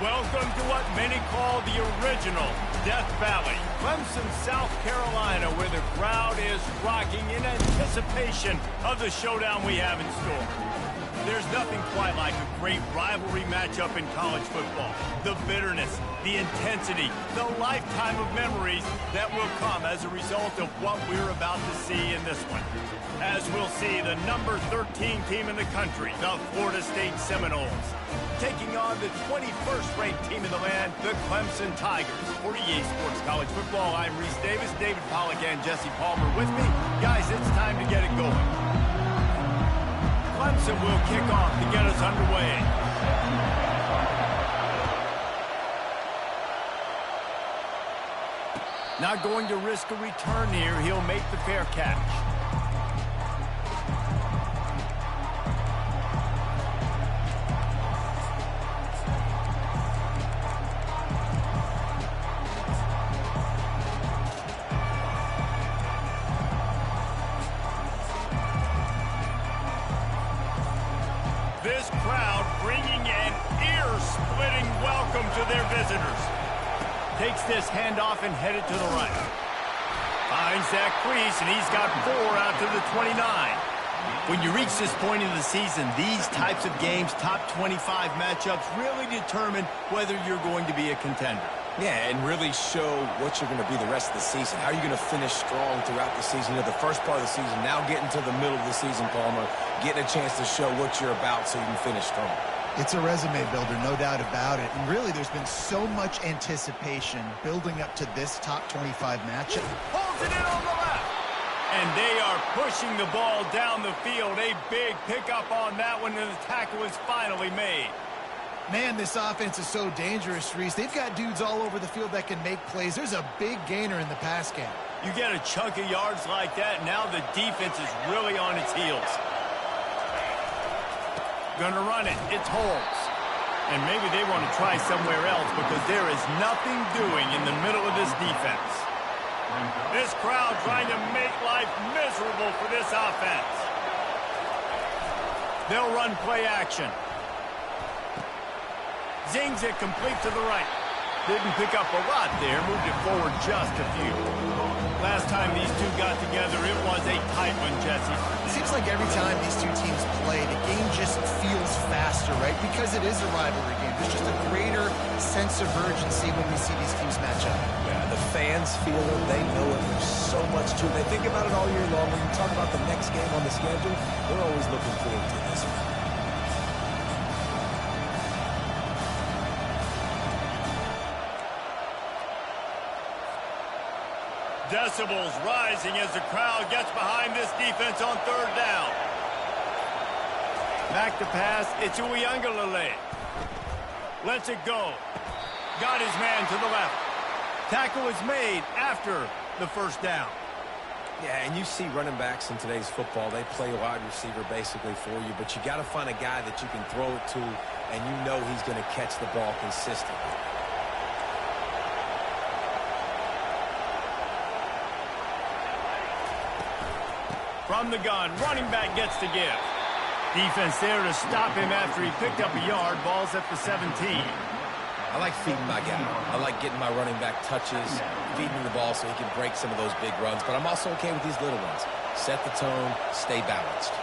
Welcome to what many call the original Death Valley, Clemson, South Carolina, where the crowd is rocking in anticipation of the showdown we have in store. There's nothing quite like a great rivalry matchup in college football. The bitterness, the intensity, the lifetime of memories that will come as a result of what we're about to see in this one. As we'll see, the number 13 team in the country, the Florida State Seminoles, taking on the 21st ranked team in the land, the Clemson Tigers. For EA Sports College Football, I'm Reese Davis, David Pollack, and Jesse Palmer with me. Guys, it's time to get it going. Clemson will kick off to get us underway. Not going to risk a return here. He'll make the fair catch. This crowd bringing an ear-splitting welcome to their visitors. Takes this handoff and headed to the right. Finds that crease, and he's got 4 out to the 29. When you reach this point in the season, these types of games, top 25 matchups, really determine whether you're going to be a contender. Yeah, and really show what you're going to be the rest of the season. How are you going to finish strong throughout the season? You know, the first part of the season, now getting to the middle of the season, Palmer, getting a chance to show what you're about so you can finish strong. It's a resume builder, no doubt about it. And really, there's been so much anticipation building up to this top 25 matchup. Holds it in on the left. And they are pushing the ball down the field. A big pickup on that one, and the tackle is finally made. Man, this offense is so dangerous, Reese. They've got dudes all over the field that can make plays. There's a big gainer in the pass game. You get a chunk of yards like that, now the defense is really on its heels. Gonna run it. It's Holmes. And maybe they want to try somewhere else because there is nothing doing in the middle of this defense. This crowd trying to make life miserable for this offense. They'll run play action. Zings it complete to the right. Didn't pick up a lot there. Moved it forward just a few. Last time these two got together, it was a tight one, Jesse. It seems like every time these two teams play, the game just feels faster, right? Because it is a rivalry game. There's just a greater sense of urgency when we see these teams match up. Yeah, the fans feel it. They know it. There's so much to it. They think about it all year long. When you talk about the next game on the schedule, they're always looking forward to this one. Decibels rising as the crowd gets behind this defense on third down. Back to pass. It's Uiagalelei. Lets it go. Got his man to the left. Tackle is made after the first down. Yeah, and you see running backs in today's football, they play wide receiver basically for you, but you got to find a guy that you can throw it to, and you know he's going to catch the ball consistently. From the gun, running back gets to give. Defense there to stop him after he picked up a yard. Ball's at the 17. I like feeding my guy. I like getting my running back touches, feeding him the ball so he can break some of those big runs. But I'm also okay with these little ones. Set the tone, stay balanced.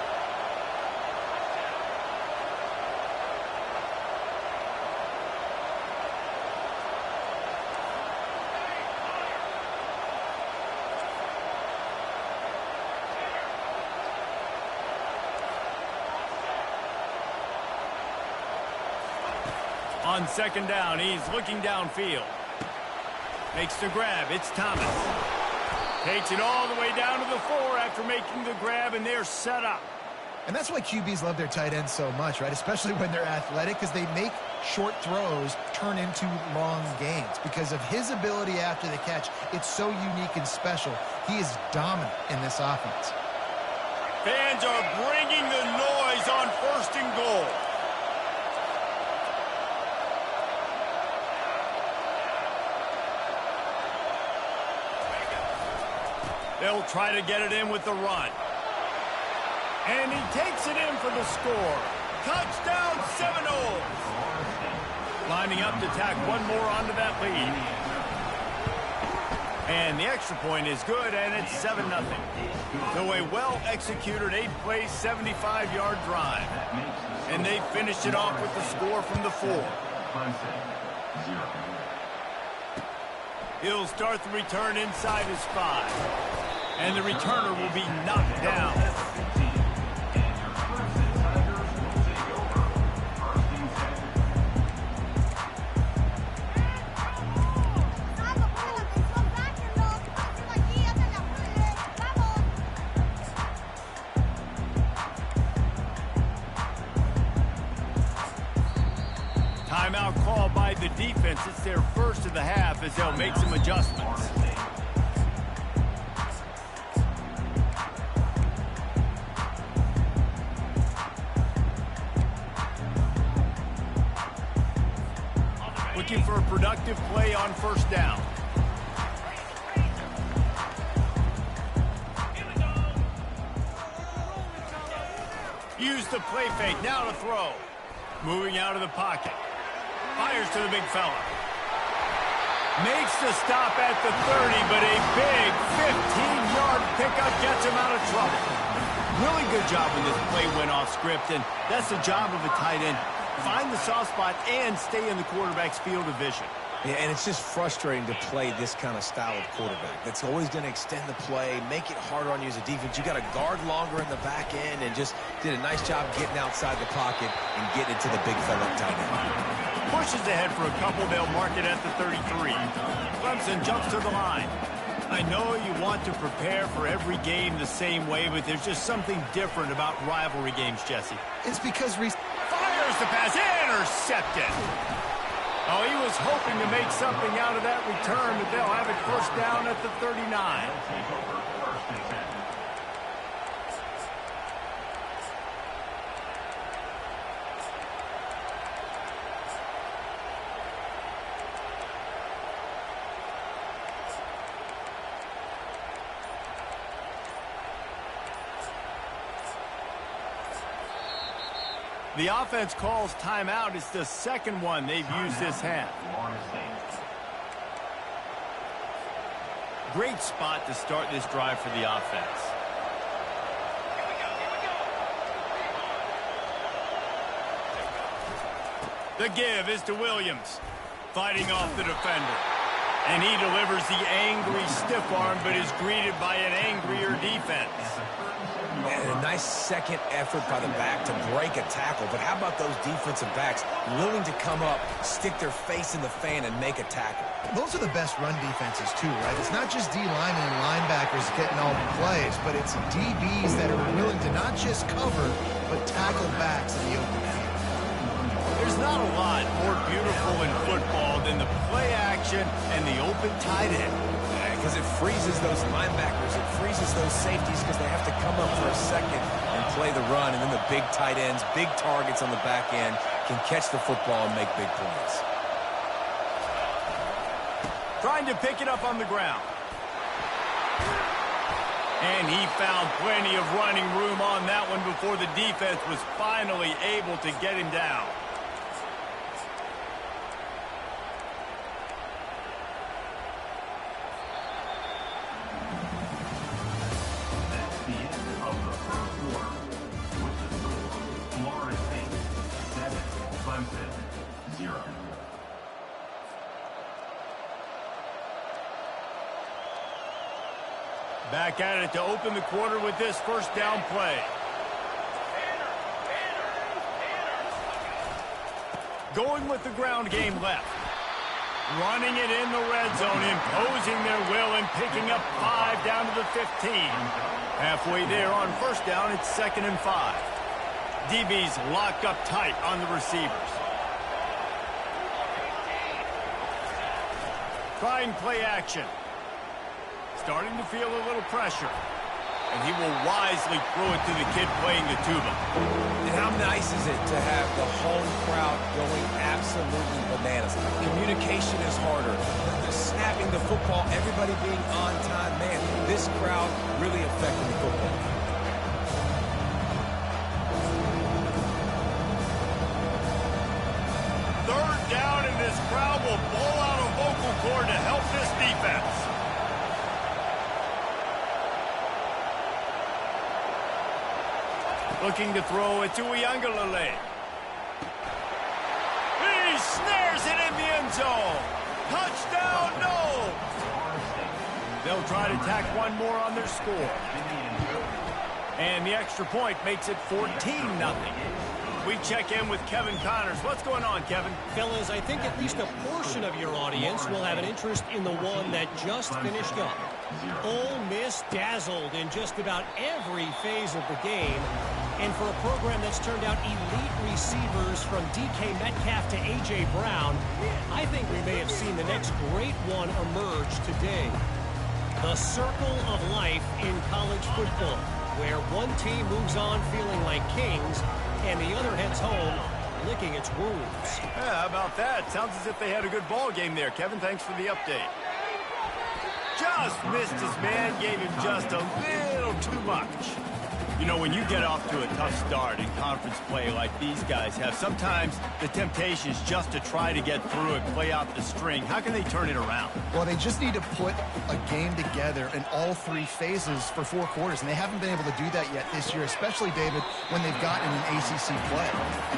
On second down, he's looking downfield. Makes the grab. It's Thomas. Takes it all the way down to the 4 after making the grab, and they're set up. And that's why QBs love their tight ends so much, right? Especially when they're athletic, because they make short throws turn into long gains. Because of his ability after the catch, it's so unique and special. He is dominant in this offense. Fans are bringing the noise on first and goal. They'll try to get it in with the run. And he takes it in for the score. Touchdown, Seminoles. Lining up to tack one more onto that lead. And the extra point is good, and it's 7-0. So a well-executed 8-play, 75-yard drive. And they finished it off with the score from the 4. He'll start the return inside his 5. And the returner will be knocked down. Timeout call by the defense. It's their first of the half as they'll make some adjustments. Looking for a productive play on first down. Use the play fake. Now to throw. Moving out of the pocket. Fires to the big fella. Makes the stop at the 30, but a big 15-yard pickup gets him out of trouble. Really good job when this play went off script, and that's the job of a tight end. Find the soft spot and stay in the quarterback's field of vision. Yeah, and it's just frustrating to play this kind of style of quarterback. That's always going to extend the play, make it harder on you as a defense. You got to guard longer in the back end, and just did a nice job getting outside the pocket and getting it to the big fella tight end. Pushes ahead for a couple. They'll mark it at the 33. Clemson jumps to the line. I know you want to prepare for every game the same way, but there's just something different about rivalry games, Jesse. It's because Reese fires the pass, intercepted. Oh, he was hoping to make something out of that return, but they'll have it first down at the 39. The offense calls timeout. It's the second one they've used this half. Great spot to start this drive for the offense. The give is to Williams. Fighting off the defender. And he delivers the angry stiff arm, but is greeted by an angrier defense. And a nice second effort by the back to break a tackle. But how about those defensive backs willing to come up, stick their face in the fan, and make a tackle? Those are the best run defenses, too, right? It's not just D-linemen and linebackers getting all the plays, but it's DBs that are willing to not just cover, but tackle backs in the open field. There's not a lot more beautiful in football than the play action and the open tight end. Because it freezes those linebackers, it freezes those safeties because they have to come up for a second and play the run, and then the big tight ends, big targets on the back end can catch the football and make big plays. Trying to pick it up on the ground. And he found plenty of running room on that one before the defense was finally able to get him down. Back at it to open the quarter with this first down play. Going with the ground game left. Running it in the red zone, imposing their will and picking up 5 down to the 15. Halfway there on first down, it's 2nd and 5. DBs lock up tight on the receivers. Trying play action. Starting to feel a little pressure. And he will wisely throw it to the kid playing the tuba. And how nice is it to have the home crowd going absolutely bananas? Communication is harder. The snapping the football, everybody being on time. Man, this crowd really affecting the football. Third down Looking to throw it to Uiagalelei. He snares it in the end zone. Touchdown, no! They'll try to tack one more on their score. And the extra point makes it 14-0. We check in with Kevin Connors. What's going on, Kevin? Fellas, I think at least a portion of your audience will have an interest in the one that just finished up. Ole Miss dazzled in just about every phase of the game. And for a program that's turned out elite receivers from DK Metcalf to A.J. Brown, I think we may have seen the next great one emerge today. The circle of life in college football, where one team moves on feeling like kings and the other heads home licking its wounds. Yeah, how about that? Sounds as if they had a good ball game there. Kevin, thanks for the update. Just missed his man, gave him just a little too much. You know, when you get off to a tough start in conference play like these guys have, sometimes the temptation is just to try to get through it, play out the string. How can they turn it around? Well, they just need to put a game together in all three phases for 4 quarters, and they haven't been able to do that yet this year, especially, David, when they've gotten an ACC play.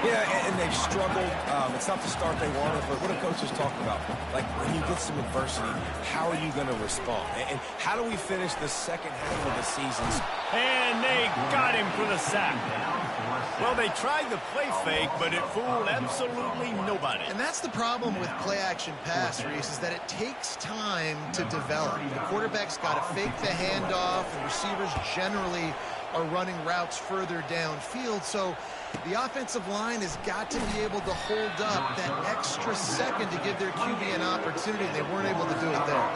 Yeah, and they've struggled. It's not the start they wanted, but what do coaches talk about? Like, when you get some adversity, how are you going to respond? And how do we finish the second half of the season? And they got him for the sack. Well, they tried the play fake, but it fooled absolutely nobody. And that's the problem with play-action pass, Reese, is that it takes time to develop. The quarterback's got to fake the handoff, and receivers generally are running routes further downfield. So the offensive line has got to be able to hold up that extra second to give their QB an opportunity. They weren't able to do it there.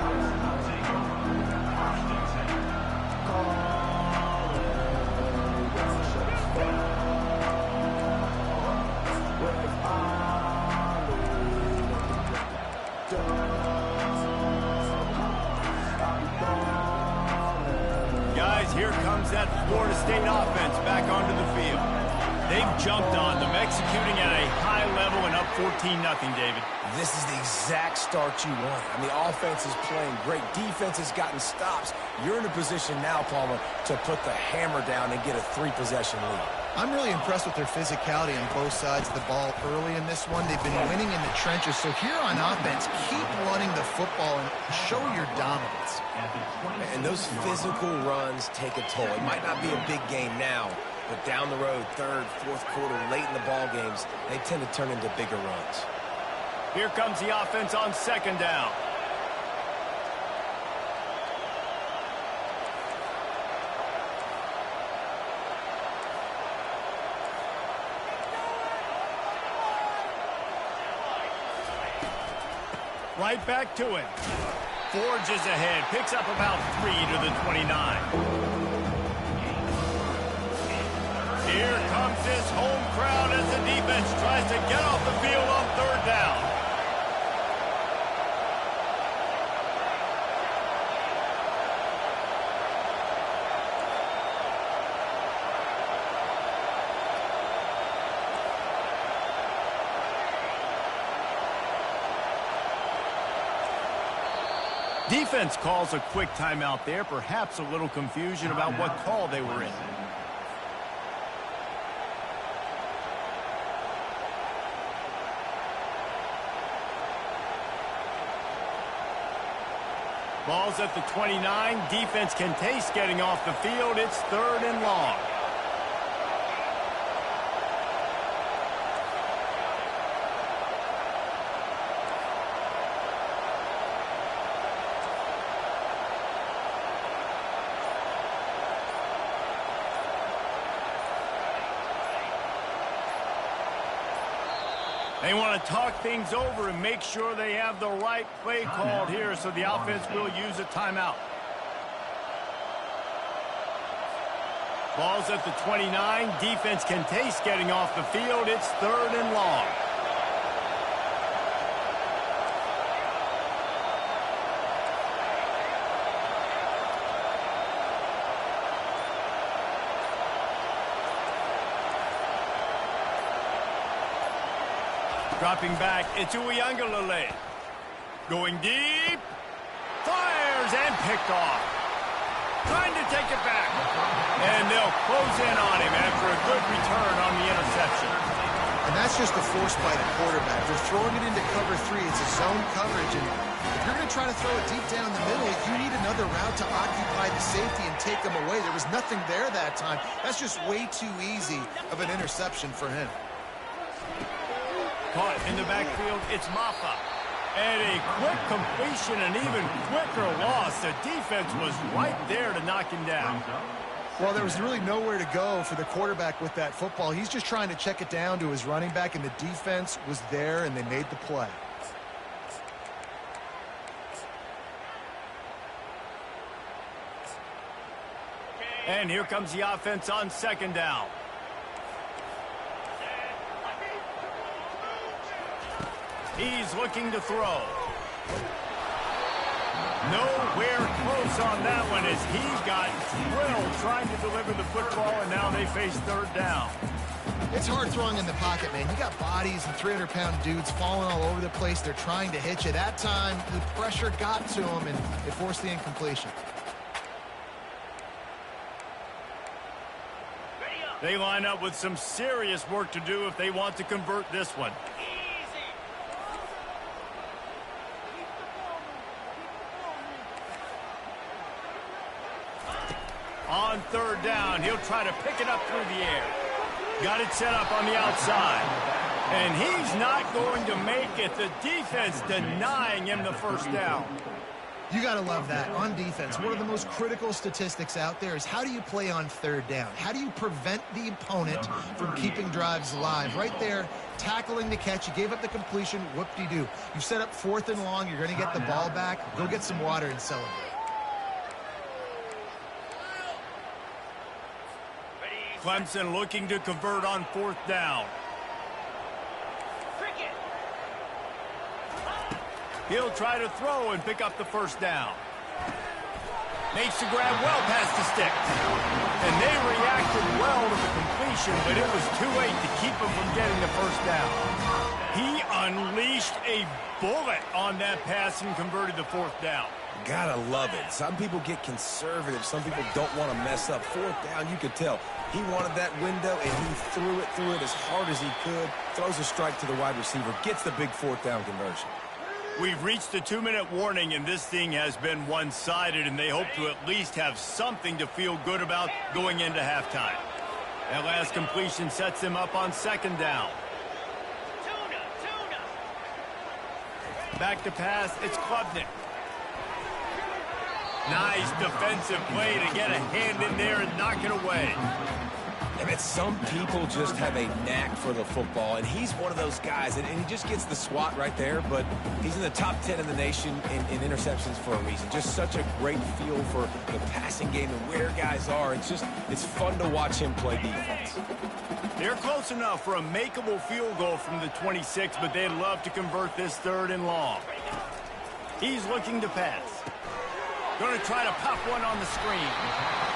Guys, here comes that Florida State offense back onto the field. They've jumped on them, executing at a high level and up 14-0, David. This is the exact start you want. I mean, the offense is playing great. Defense has gotten stops. You're in a position now, Palmer, to put the hammer down and get a 3-possession lead. I'm really impressed with their physicality on both sides of the ball early in this one. They've been winning in the trenches. So here on offense, keep running the football and show your dominance. And those physical runs take a toll. It might not be a big game now, but down the road, third, fourth quarter, late in the ball games, they tend to turn into bigger runs. Here comes the offense on second down. Right back to it. Forges ahead, picks up about 3 to the 29. Here comes this home crowd as the defense tries to get off the field on third down. Defense calls a quick timeout there, perhaps a little confusion about what call they were in. Ball's at the 29. Defense can taste getting off the field. It's 3rd and long. They want to talk things over and make sure they have the right play called here, so the offense will use a timeout. Ball's at the 29. Defense can taste getting off the field. It's 3rd and long. Dropping back, it's Uiagalelei. Going deep. Fires and picked off. trying to take it back. And they'll close in on him after a good return on the interception. And that's just a force by the quarterback. They're throwing it into cover 3. It's a zone coverage, and if you're going to try to throw it deep down the middle, you need another route to occupy the safety and take them away. There was nothing there that time. That's just way too easy of an interception for him. Caught in the backfield, it's Maffa. And a quick completion, an even quicker loss. The defense was right there to knock him down. Well, there was really nowhere to go for the quarterback with that football. He's just trying to check it down to his running back, and the defense was there, and they made the play. And here comes the offense on second down. He's looking to throw. Nowhere close on that one as he got drilled trying to deliver the football, and now they face third down. It's hard throwing in the pocket, man. You got bodies and 300-pound dudes falling all over the place. They're trying to hit you. That time, the pressure got to him, and it forced the incompletion. They line up with some serious work to do if they want to convert this one. On third down, he'll try to pick it up through the air. Got it set up on the outside. And he's not going to make it. The defense denying him the first down. You got to love that. On defense, one of the most critical statistics out there is how do you play on third down? How do you prevent the opponent from keeping drives alive? Right there, tackling the catch. You gave up the completion. Whoop-de-doo. You set up 4th and long. You're going to get the ball back. Go get some water and celebrate. Clemson looking to convert on 4th down. He'll try to throw and pick up the first down. Makes the grab well past the sticks. And they reacted well to the completion, but it was too late to keep him from getting the first down. He unleashed a bullet on that pass and converted the 4th down. Gotta love it. Some people get conservative. Some people don't want to mess up. 4th down, you could tell. He wanted that window, and he threw it as hard as he could. Throws a strike to the wide receiver. Gets the big 4th down conversion. We've reached the 2-minute warning, and this thing has been one-sided, and they hope to at least have something to feel good about going into halftime. That last completion sets them up on 2nd down. Back to pass, it's Klubnik. Nice defensive play to get a hand in there and knock it away. I mean, some people just have a knack for the football, and he's one of those guys, and he just gets the swat right there, but he's in the top 10 in the nation in interceptions for a reason. Just such a great feel for the passing game and where guys are. It's fun to watch him play defense. They're close enough for a makeable field goal from the 26, but they'd love to convert this 3rd and long. He's looking to pass. Going to try to pop one on the screen.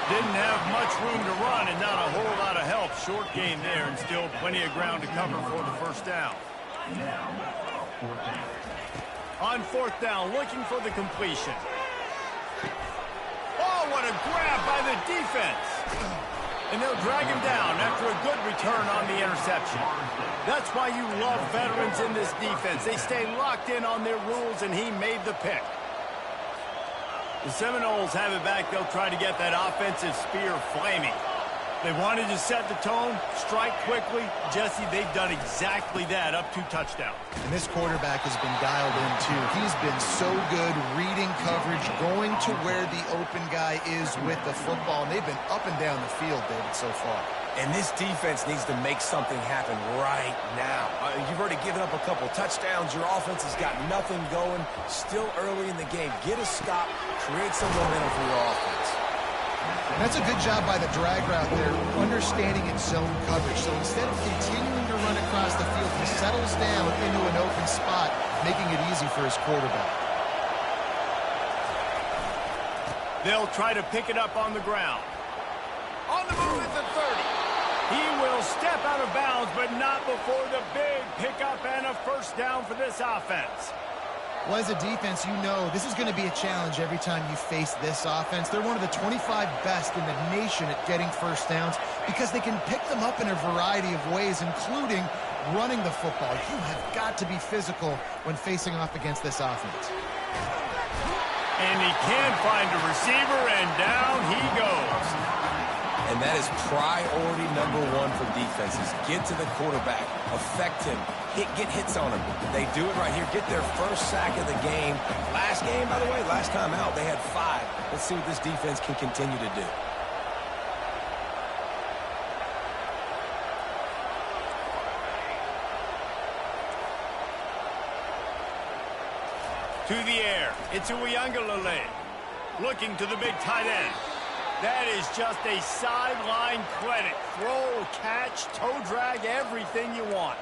Didn't have much room to run and not a whole lot of help. Short game there and still plenty of ground to cover for the first down. On 4th down, looking for the completion. Oh, what a grab by the defense. And they'll drag him down after a good return on the interception. That's why you love veterans in this defense. They stay locked in on their rules, and he made the pick. The Seminoles have it back. They'll try to get that offensive spear flaming. They wanted to set the tone, strike quickly. Jesse, they've done exactly that, up 2 touchdowns. And this quarterback has been dialed in, too. He's been so good reading coverage, going to where the open guy is with the football. And they've been up and down the field, David, so far. And this defense needs to make something happen right now. You've already given up a couple touchdowns. Your offense has got nothing going. Still early in the game. Get a stop. Create some momentum for your offense. And that's a good job by the drag route there, understanding its zone coverage. So instead of continuing to run across the field, he settles down into an open spot, making it easy for his quarterback. They'll try to pick it up on the ground. On the move at the 30. He will step out of bounds, but not before the big pickup and a first down for this offense. Well, as a defense, you know this is going to be a challenge every time you face this offense. They're one of the 25 best in the nation at getting first downs because they can pick them up in a variety of ways, including running the football. You have got to be physical when facing off against this offense. And he can't find a receiver, and down he goes. And that is priority number one for defenses. Get to the quarterback, affect him, get hits on him. They do it right here. Get their first sack of the game. Last game, by the way, last time out, they had 5. Let's see what this defense can continue to do. To the air, it's Uiagalelei. Looking to the big tight end. That is just a sideline credit. Throw, catch, toe drag, everything you want.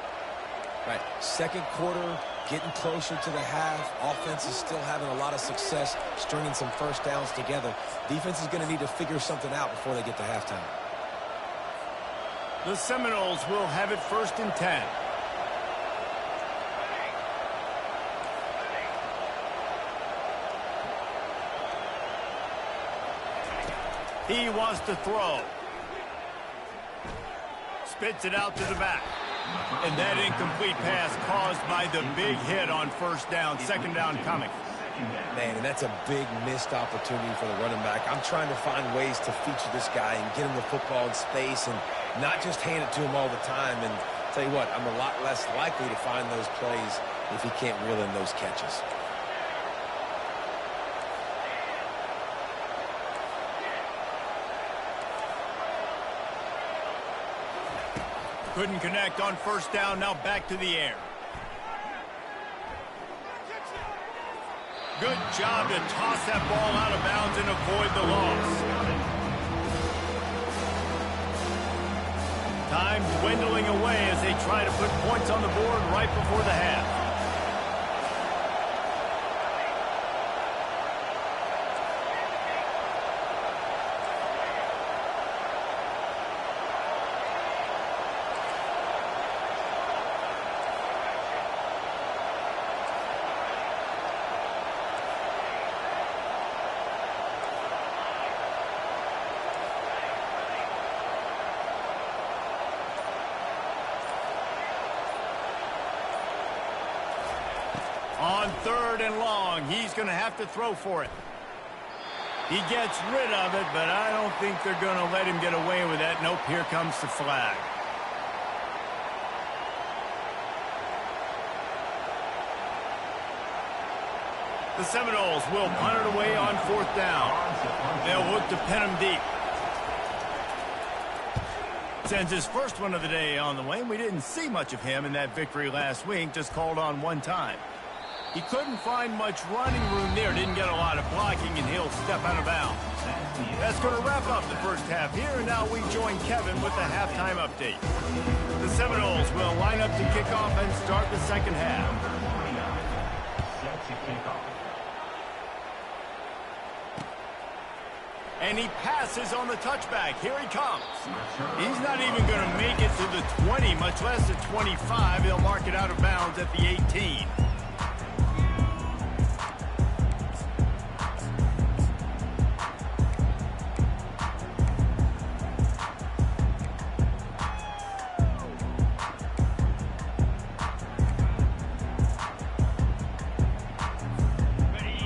Right, second quarter, getting closer to the half. Offense is still having a lot of success stringing some first downs together. Defense is going to need to figure something out before they get to halftime. The Seminoles will have it 1st and 10. He wants to throw. Spits it out to the back. And that incomplete pass caused by the big hit on first down. Second down coming. Man, and that's a big missed opportunity for the running back. I'm trying to find ways to feature this guy and get him the football in space and not just hand it to him all the time. And tell you what, I'm a lot less likely to find those plays if he can't reel in those catches. Couldn't connect on first down. Now back to the air. Good job to toss that ball out of bounds and avoid the loss. Time dwindling away as they try to put points on the board right before the half. On 3rd and long, he's going to have to throw for it. He gets rid of it, but I don't think they're going to let him get away with that. Nope, here comes the flag. The Seminoles will punt it away on 4th down. They'll look to pin him deep. Sends his first one of the day on the way. We didn't see much of him in that victory last week, just called on one time. He couldn't find much running room there, didn't get a lot of blocking, and he'll step out of bounds. That's going to wrap up the first half here, and now we join Kevin with the halftime update. The Seminoles will line up to kick off and start the second half. And he passes on the touchback. Here he comes. He's not even going to make it to the 20, much less the 25. He'll mark it out of bounds at the 18.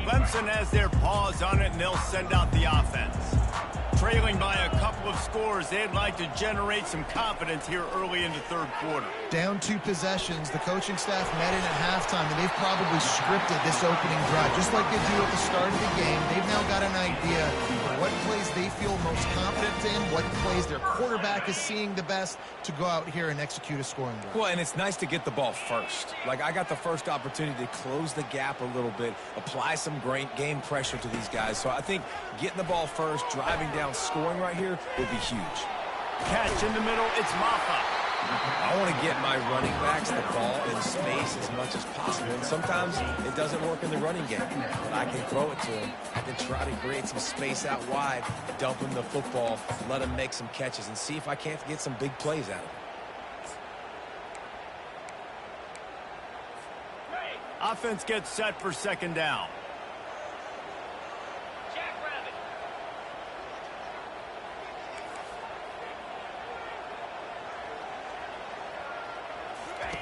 Clemson has their paws on it, and they'll send out the offense. Trailing by a couple of scores, they'd like to generate some confidence here early in the 3rd quarter. Down 2 possessions, the coaching staff met in at halftime, and they've probably scripted this opening drive. Just like they do at the start of the game, they've now got an idea of what plays they feel most confident in, what plays their quarterback is seeing the best to go out here and execute a scoring drive. Well, and it's nice to get the ball first. Like, I got the first opportunity to close the gap a little bit, apply some great game pressure to these guys. So I think getting the ball first, driving down, scoring right here would be huge. Catch in the middle, it's Maffa. I want to get my running backs the ball in space as much as possible. And sometimes it doesn't work in the running game. But I can throw it to him. I can try to create some space out wide, dump him the football, let him make some catches, and see if I can't get some big plays out of him. Offense gets set for second down.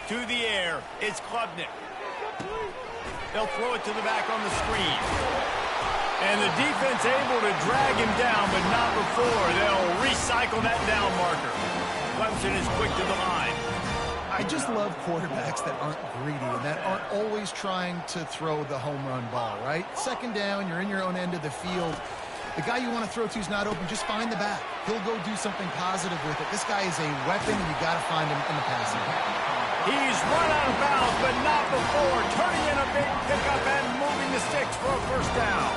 To the air, it's Klubnik. They'll throw it to the back on the screen. And the defense able to drag him down, but not before. They'll recycle that down marker. Clemson is quick to the line. I just love quarterbacks that aren't greedy and that aren't always trying to throw the home run ball, right? Second down, you're in your own end of the field. The guy you want to throw to is not open. Just find the back. He'll go do something positive with it. This guy is a weapon, and you got to find him in the passing game. He's run out of bounds, but not before. Turning in a big pickup and moving the sticks for a first down.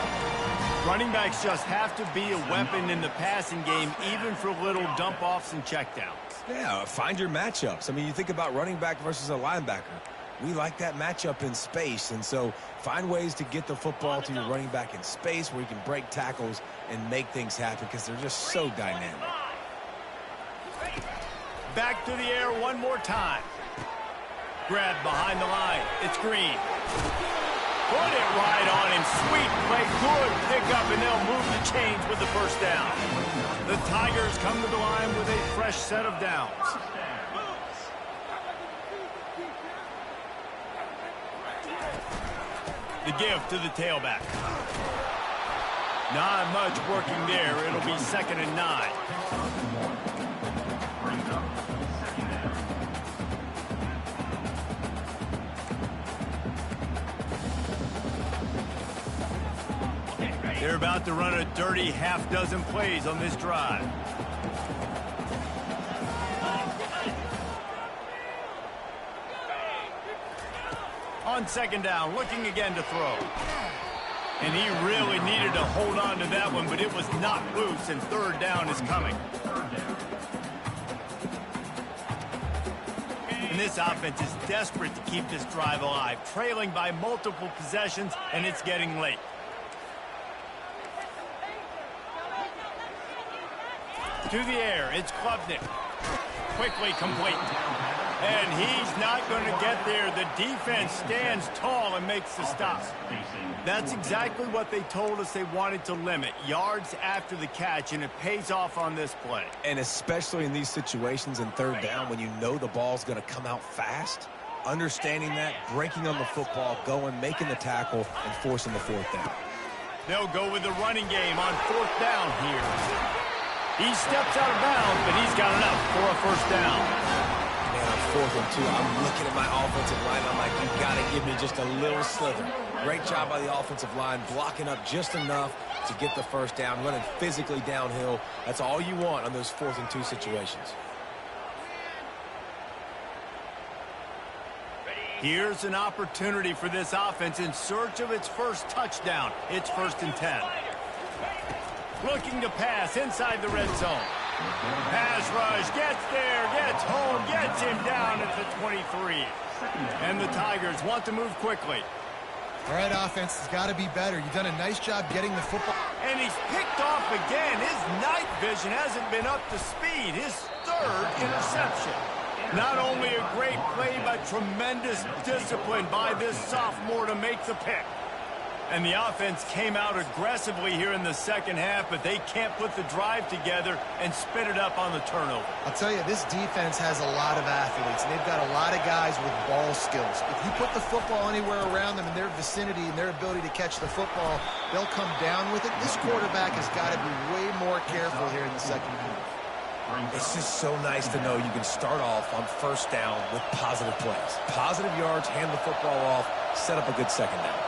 Running backs just have to be a weapon in the passing game, even for little dump-offs and checkdowns. Yeah, find your matchups. I mean, you think about running back versus a linebacker. We like that matchup in space, and so find ways to get the football to your running back in space where you can break tackles and make things happen because they're just so dynamic. Back to the air one more time. Grab behind the line. It's Green. Put it right on him. Sweet play. Good pickup, and they'll move the chains with the first down. The Tigers come to the line with a fresh set of downs. The give to the tailback. Not much working there. It'll be 2nd and 9. They're about to run a dirty half-dozen plays on this drive. On second down, looking again to throw. And he really needed to hold on to that one, but it was knocked loose, and third down is coming. And this offense is desperate to keep this drive alive, trailing by multiple possessions, and it's getting late. To the air, it's Klubnik. Quickly complete. And he's not going to get there. The defense stands tall and makes the stop. That's exactly what they told us they wanted to limit. Yards after the catch, and it pays off on this play. And especially in these situations in third down when you know the ball's going to come out fast, understanding that, breaking on the football, going, making the tackle, and forcing the fourth down. They'll go with the running game on fourth down here. He steps out of bounds, but he's got enough for a first down. Man, on 4th and 2, I'm looking at my offensive line. I'm like, you got to give me just a little slither. Great job by the offensive line, blocking up just enough to get the first down, running physically downhill. That's all you want on those 4th and 2 situations. Here's an opportunity for this offense in search of its first touchdown. It's 1st and 10. Looking to pass inside the red zone. Pass rush, gets there, gets home, gets him down at the 23. And the Tigers want to move quickly. All right, offense has got to be better. You've done a nice job getting the football. And he's picked off again. His night vision hasn't been up to speed. His 3rd interception. Not only a great play, but tremendous discipline by this sophomore to make the pick. And the offense came out aggressively here in the second half, but they can't put the drive together and spit it up on the turnover. I'll tell you, this defense has a lot of athletes, and they've got a lot of guys with ball skills. If you put the football anywhere around them in their vicinity and their ability to catch the football, they'll come down with it. This quarterback has got to be way more careful here in the second half. It's just so nice to know you can start off on first down with positive plays. Positive yards, hand the football off, set up a good second down.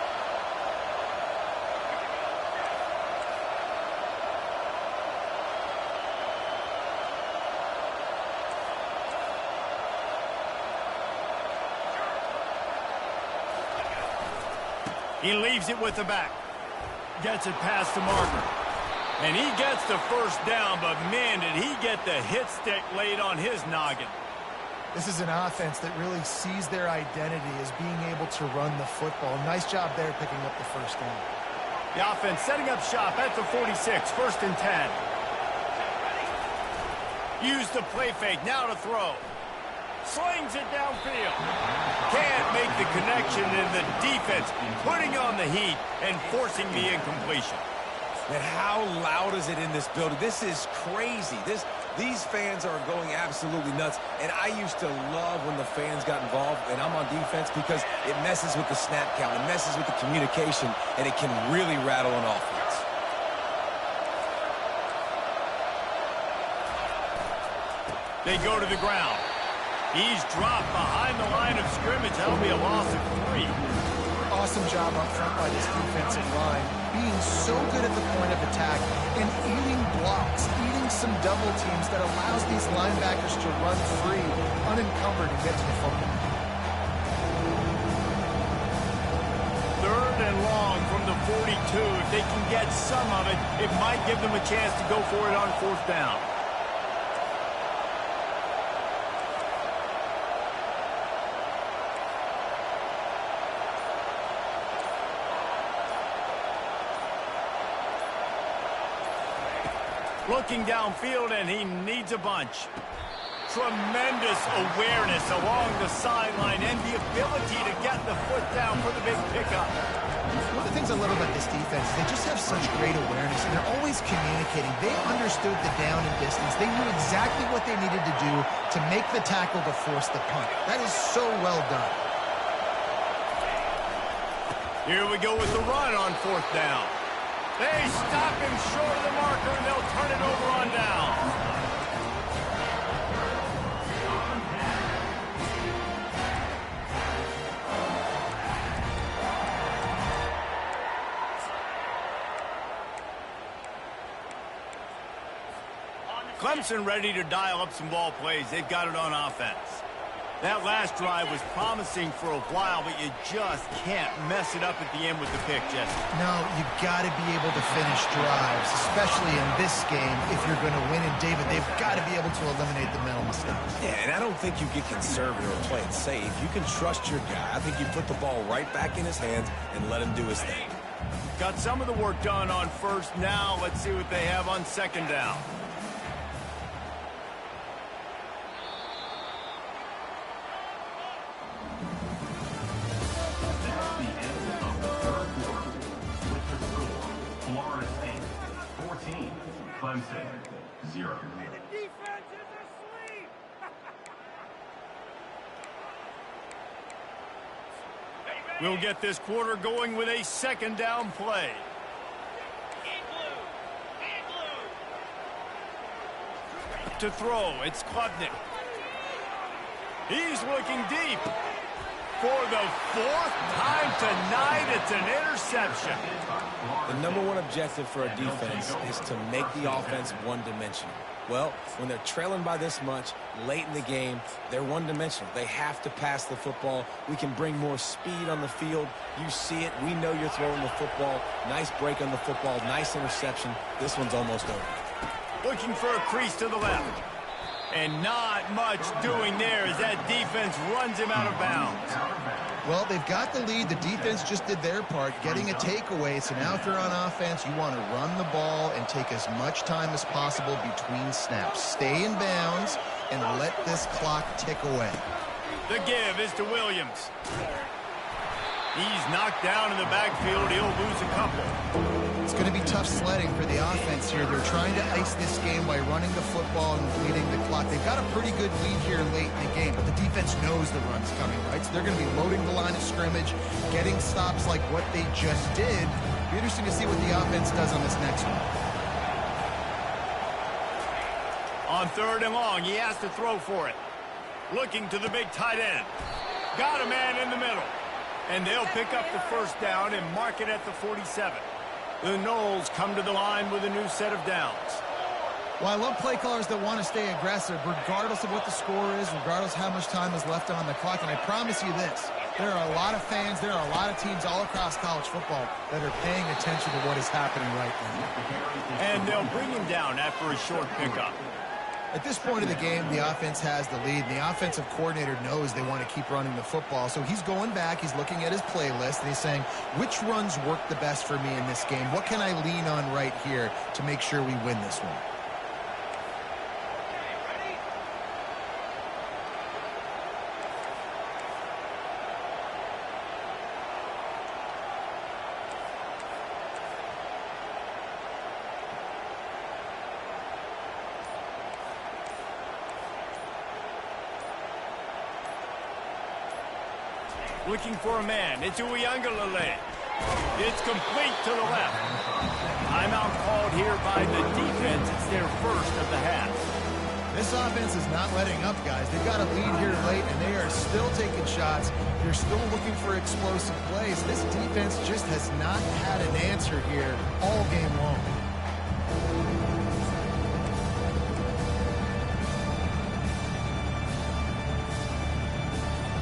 He leaves it with the back. Gets it past the marker. And he gets the first down, but man, did he get the hit stick laid on his noggin. This is an offense that really sees their identity as being able to run the football. Nice job there picking up the first down. The offense setting up shop at the 46, 1st and 10. Use the play fake, now to throw. Slings it downfield. Can't make the connection, and the defense putting on the heat and forcing the incompletion. And how loud is it in this building? This is crazy. These fans are going absolutely nuts. And I used to love when the fans got involved, and I'm on defense, because it messes with the snap count, it messes with the communication, and it can really rattle an offense. They go to the ground. He's dropped behind the line of scrimmage. That'll be a loss of 3. Awesome job up front by this defensive line, being so good at the point of attack and eating blocks, eating some double teams that allows these linebackers to run free, unencumbered, and get to the football. 3rd and long from the 42. If they can get some of it, it might give them a chance to go for it on 4th down. Looking downfield, and he needs a bunch. Tremendous awareness along the sideline and the ability to get the foot down for the big pickup. One of the things I love about this defense is they just have such great awareness, and they're always communicating. They understood the down and distance. They knew exactly what they needed to do to make the tackle to force the punt. That is so well done. Here we go with the run on 4th down. They stop him short of the marker, and they'll turn it over on down. Clemson ready to dial up some ball plays. They've got it on offense. That last drive was promising for a while, but you just can't mess it up at the end with the pick, Jesse. No, you got to be able to finish drives, especially in this game. If you're going to win, and David, they've got to be able to eliminate the mental mistakes. Yeah, and I don't think you get conservative or play it safe. You can trust your guy. I think you put the ball right back in his hands and let him do his thing. Got some of the work done on 1st. Now let's see what they have on 2nd down. Clemson, 0. The defense is asleep. We'll get this quarter going with a 2nd down play. To throw, it's Klubnik. He's looking deep. For the 4th time tonight, it's an interception. The #1 objective for a defense is to make the offense one-dimensional. Well, when they're trailing by this much late in the game, they're one-dimensional. They have to pass the football. We can bring more speed on the field. You see it. We know you're throwing the football. Nice break on the football. Nice interception. This one's almost over. Looking for a crease to the left. And not much doing there as that defense runs him out of bounds. Well, they've got the lead. The defense just did their part, getting a takeaway. So now if you're on offense, you want to run the ball and take as much time as possible between snaps. Stay in bounds and let this clock tick away. The give is to Williams. He's knocked down in the backfield. He'll lose a couple. It's going to be tough sledding for the offense here. They're trying to ice this game by running the football and bleeding the clock. They've got a pretty good lead here late in the game, but the defense knows the run's coming, right? So they're going to be loading the line of scrimmage, getting stops like what they just did. Be interesting to see what the offense does on this next one. On 3rd and long, he has to throw for it. Looking to the big tight end. Got a man in the middle. And they'll pick up the 1st down and mark it at the 47. The Noles come to the line with a new set of downs. Well, I love play callers that want to stay aggressive, regardless of what the score is, regardless how much time is left on the clock. And I promise you this, there are a lot of fans, there are a lot of teams all across college football that are paying attention to what is happening right now. And they'll bring him down after a short pickup. At this point of the game, the offense has the lead, and the offensive coordinator knows they want to keep running the football. So he's going back, he's looking at his playlist, and he's saying, which runs work the best for me in this game? What can I lean on right here to make sure we win this one? Looking for a man. It's Uyangalele. It's complete to the left. Timeout called here by the defense. It's their first of the half. This offense is not letting up, guys. They've got a lead here late, and they are still taking shots. They're still looking for explosive plays. This defense just has not had an answer here all game long.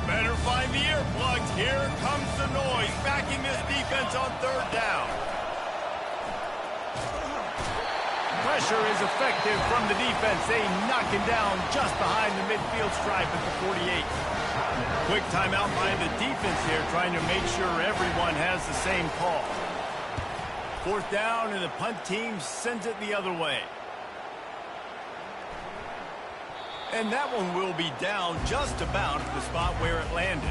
Better find the earplugs. Here comes the noise, backing this defense on third down. Pressure is effective from the defense. They knock him down just behind the midfield stripe at the 48. Quick timeout by the defense here, trying to make sure everyone has the same call. Fourth down, and the punt team sends it the other way. And that one will be down just about at the spot where it landed.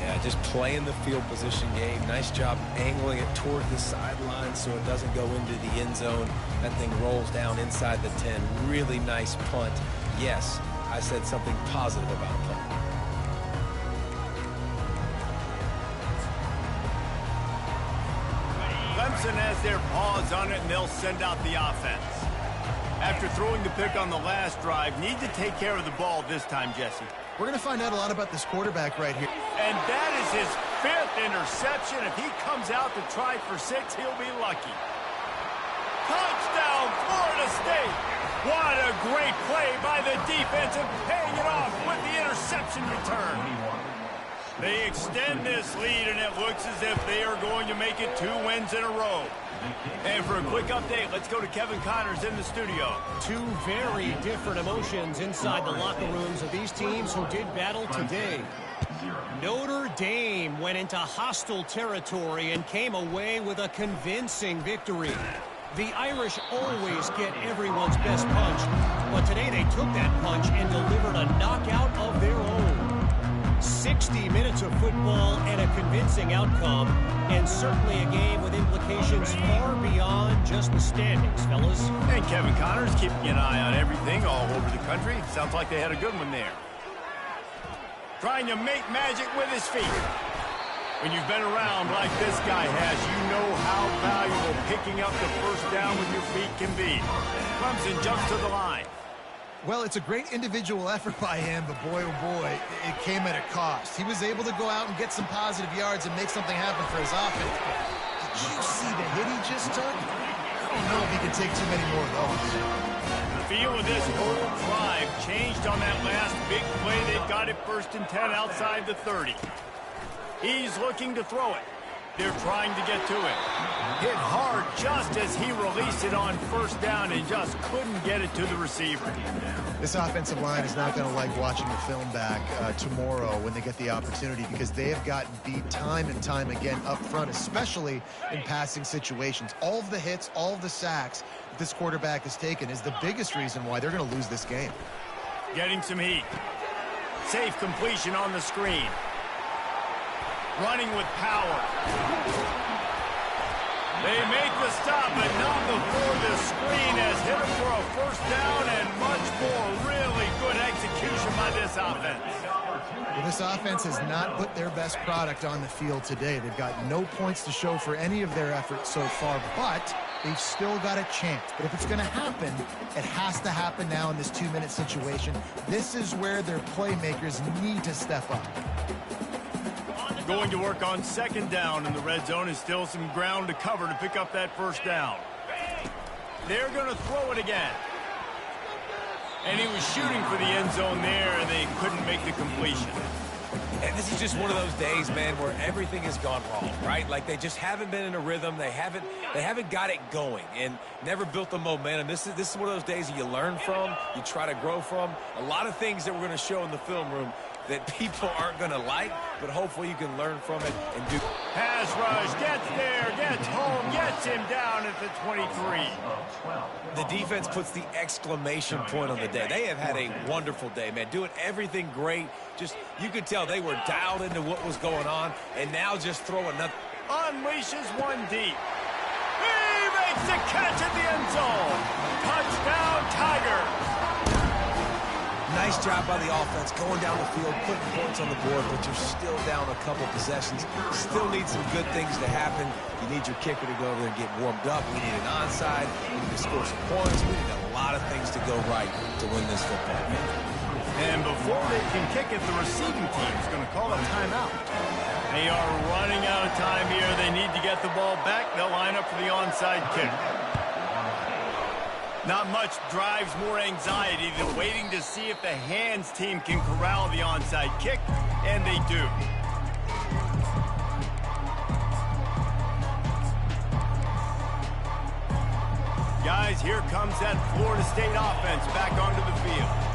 Yeah, just playing the field position game. Nice job angling it toward the sideline so it doesn't go into the end zone. That thing rolls down inside the 10. Really nice punt. Yes, I said something positive about a punt. Clemson has their paws on it, and they'll send out the offense. After throwing the pick on the last drive, need to take care of the ball this time, Jesse. We're going to find out a lot about this quarterback right here. And that is his 5th interception. If he comes out to try for 6, he'll be lucky. Touchdown, Florida State. What a great play by the defense and paying it off with the interception return. They extend this lead, and it looks as if they are going to make it 2 wins in a row. And for a quick update, let's go to Kevin Connors in the studio. 2 very different emotions inside the locker rooms of these teams who did battle today. Notre Dame went into hostile territory and came away with a convincing victory. The Irish always get everyone's best punch, but today they took that punch and delivered a knockout of their own. 60 minutes of football and a convincing outcome, and certainly a game with implications far beyond just the standings, fellas. And Kevin Connors keeping an eye on everything all over the country. Sounds like they had a good one there. Trying to make magic with his feet. When you've been around like this guy has, you know how valuable picking up the first down with your feet can be. Clemson jumps to the line. Well, it's a great individual effort by him, but boy, oh boy, it came at a cost. He was able to go out and get some positive yards and make something happen for his offense. Did you see the hit he just took? I don't know if he can take too many more of those. The feel of this whole drive changed on that last big play. They've got it 1st and 10 outside the 30. He's looking to throw it. They're trying to get to it. Hit hard just as he released it on 1st down and just couldn't get it to the receiver. This offensive line is not going to like watching the film back tomorrow when they get the opportunity, because they have gotten beat time and time again up front, especially in passing situations. All of the hits, all of the sacks that this quarterback has taken is the biggest reason why they're going to lose this game. Getting some heat. Safe completion on the screen. Running with power. They make the stop, but not before the screen has hit him for a 1st down, and much more. Really good execution by this offense. Well, this offense has not put their best product on the field today. They've got no points to show for any of their efforts so far, but they've still got a chance. But if it's going to happen, it has to happen now in this 2-minute situation. This is where their playmakers need to step up. Going to work on 2nd down in the red zone, is still some ground to cover to pick up that 1st down. They're going to throw it again. And he was shooting for the end zone there, and they couldn't make the completion. And this is just one of those days, man, where everything has gone wrong, right? Like they just haven't been in a rhythm. They haven't got it going and never built the momentum. This is one of those days that you learn from, you try to grow from. A lot of things that we're going to show in the film room that people aren't going to like, but hopefully you can learn from it and do. Pass rush, gets there, gets home, gets him down at the 23. The defense puts the exclamation point on the day. They have had a wonderful day, man, doing everything great. Just, you could tell they were dialed into what was going on, and now just throw another. Unleashes one deep. He makes the catch at the end zone. Touchdown, Tigers. Nice job by the offense going down the field, putting points on the board, but you're still down a couple possessions. Still need some good things to happen. You need your kicker to go over there and get warmed up. We need an onside. We need to score some points. We need a lot of things to go right to win this football game. And before they can kick it, the receiving team is going to call a timeout. They are running out of time here. They need to get the ball back. They'll line up for the onside kick. Not much drives more anxiety than waiting to see if the hands team can corral the onside kick, and they do. Guys, here comes that Florida State offense back onto the field.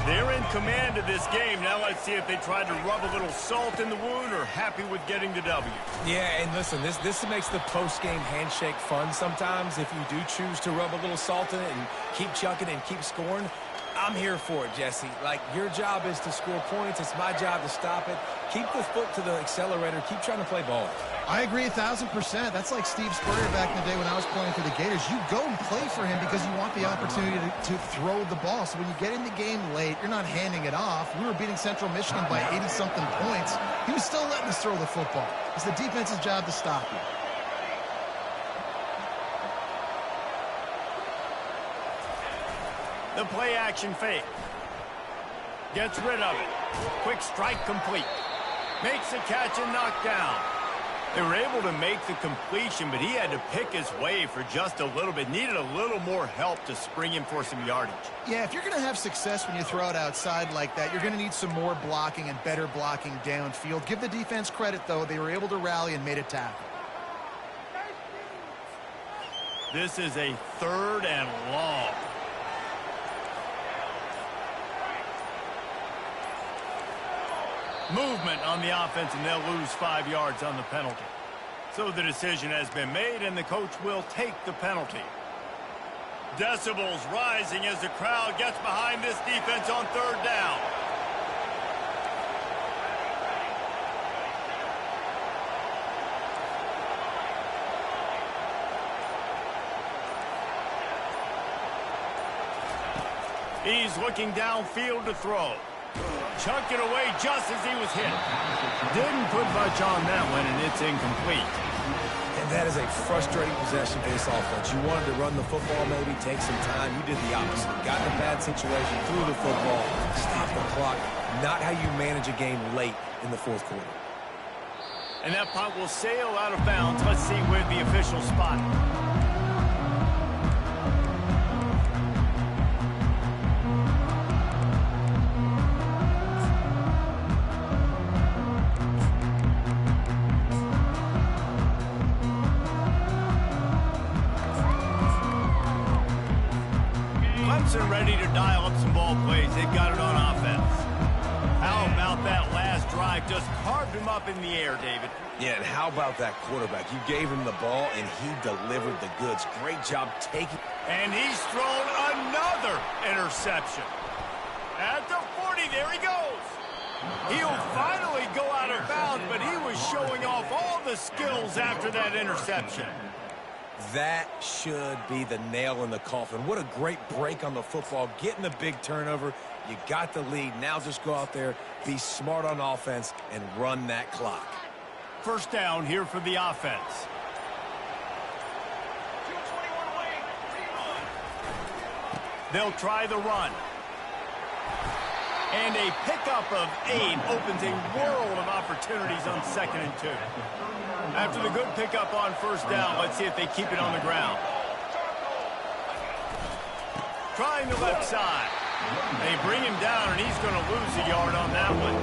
They're in command of this game. Now let's see if they try to rub a little salt in the wound or happy with getting the W. Yeah, and listen, this makes the post-game handshake fun sometimes if you do choose to rub a little salt in it and keep chucking and keep scoring. I'm here for it, Jesse. Like, your job is to score points. It's my job to stop it. Keep the foot to the accelerator. Keep trying to play ball. I agree 1,000%. That's like Steve Spurrier back in the day when I was playing for the Gators. You go and play for him because you want the opportunity to throw the ball. So when you get in the game late, you're not handing it off. We were beating Central Michigan by 80-something points. He was still letting us throw the football. It's the defense's job to stop you. The play action fake. Gets rid of it. Quick strike complete. Makes the catch and knocked down. They were able to make the completion, but he had to pick his way for just a little bit. Needed a little more help to spring him for some yardage. Yeah, if you're going to have success when you throw it outside like that, you're going to need some more blocking and better blocking downfield. Give the defense credit, though. They were able to rally and made a tackle. This is a 3rd and long. Movement on the offense, and they'll lose 5 yards on the penalty. So the decision has been made, and the coach will take the penalty. Decibels rising as the crowd gets behind this defense on 3rd down. He's looking downfield to throw. Chucked it away just as he was hit. Didn't put much on that one, and it's incomplete. And that is a frustrating possession for this offense. You wanted to run the football, maybe take some time. You did the opposite. Got in a bad situation, threw the football, stopped the clock. Not how you manage a game late in the 4th quarter. And that punt will sail out of bounds. Let's see where the official spot. Ready to dial up some ball plays. They've got it on offense. How about that last drive? Just carved him up in the air, David. Yeah, and how about that quarterback? You gave him the ball, and he delivered the goods. Great job taking. And he's thrown another interception. At the 40, there he goes. He'll finally go out of bounds, but he was showing off all the skills after that interception. That should be the nail in the coffin. What a great break on the football. Getting the big turnover. You got the lead. Now just go out there, be smart on offense, and run that clock. 1st down here for the offense. They'll try the run. And a pickup of 8 opens a world of opportunities on 2nd and 2. After the good pickup on 1st down, let's see if they keep it on the ground. Trying the left side. They bring him down, and he's going to lose a yard on that one.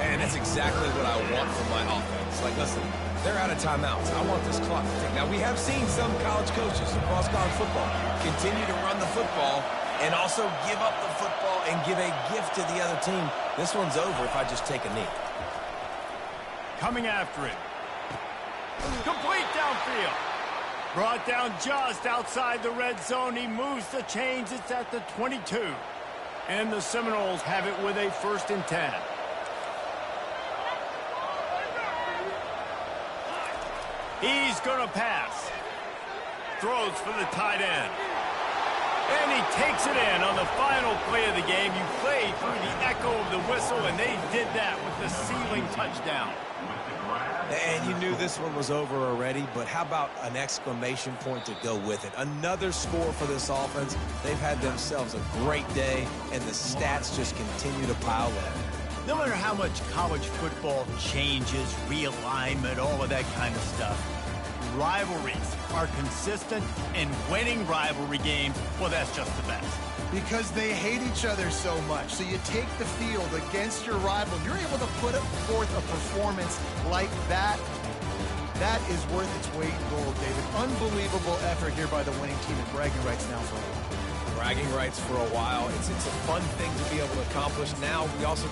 And that's exactly what I want from my offense. Like, listen, they're out of timeouts. I want this clock to tick. Now, we have seen some college coaches across college football continue to run the football and also give up the football and give a gift to the other team. This one's over if I just take a knee. Coming after it. Complete downfield. Brought down just outside the red zone. He moves the chains. It's at the 22. And the Seminoles have it with a 1st and 10. He's going to pass. Throws for the tight end. And he takes it in on the final play of the game. You played through the echo of the whistle, and they did that with the ceiling touchdown. And you knew this one was over already, but how about an exclamation point to go with it? Another score for this offense. They've had themselves a great day, and the stats just continue to pile up. No matter how much college football changes, realignment, all of that kind of stuff, rivalries are consistent, and winning rivalry games, well, that's just the best. Because they hate each other so much. So you take the field against your rival. You're able to put forth a performance like that. That is worth its weight in gold, David. Unbelievable effort here by the winning team, and bragging rights now for a while. Bragging rights for a while. It's a fun thing to be able to accomplish. Now we also